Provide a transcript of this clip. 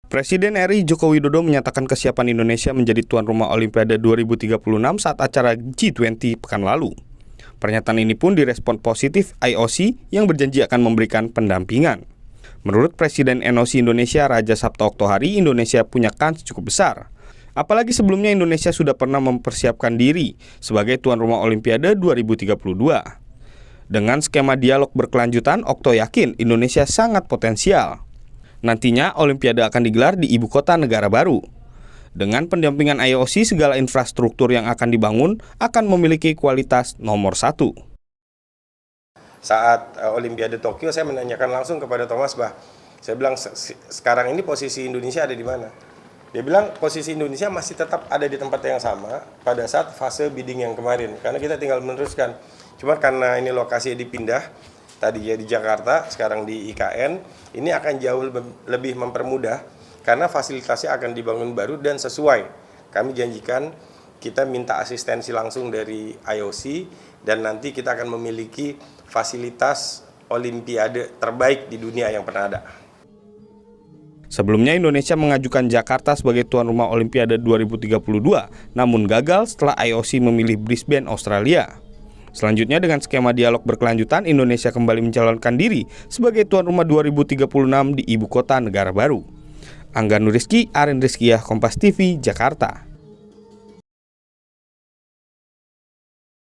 Presiden RI Joko Widodo menyatakan kesiapan Indonesia menjadi tuan rumah Olimpiade 2036 saat acara G20 pekan lalu. Pernyataan ini pun direspon positif IOC yang berjanji akan memberikan pendampingan. Menurut Presiden NOC Indonesia Raja Sabta Oktohari, Indonesia punya kans cukup besar. Apalagi sebelumnya Indonesia sudah pernah mempersiapkan diri sebagai tuan rumah Olimpiade 2032. Dengan skema dialog berkelanjutan, Okto yakin Indonesia sangat potensial. Nantinya Olimpiade akan digelar di ibu kota negara baru. Dengan pendampingan IOC, segala infrastruktur yang akan dibangun akan memiliki kualitas nomor 1. Saat Olimpiade Tokyo, saya menanyakan langsung kepada Thomas Bah. Saya bilang, sekarang ini posisi Indonesia ada di mana? Dia bilang posisi Indonesia masih tetap ada di tempat yang sama pada saat fase bidding yang kemarin. Karena kita tinggal meneruskan. Cuma karena ini lokasinya dipindah, tadinya di Jakarta, sekarang di IKN, ini akan jauh lebih mempermudah karena fasilitasnya akan dibangun baru dan sesuai. Kami janjikan kita minta asistensi langsung dari IOC dan nanti kita akan memiliki fasilitas Olimpiade terbaik di dunia yang pernah ada. Sebelumnya Indonesia mengajukan Jakarta sebagai tuan rumah Olimpiade 2032, namun gagal setelah IOC memilih Brisbane, Australia. Selanjutnya dengan skema dialog berkelanjutan, Indonesia kembali mencalonkan diri sebagai tuan rumah 2036 di ibu kota negara baru. Angga Nurizki, Arin Rizkiyah, Kompas TV, Jakarta.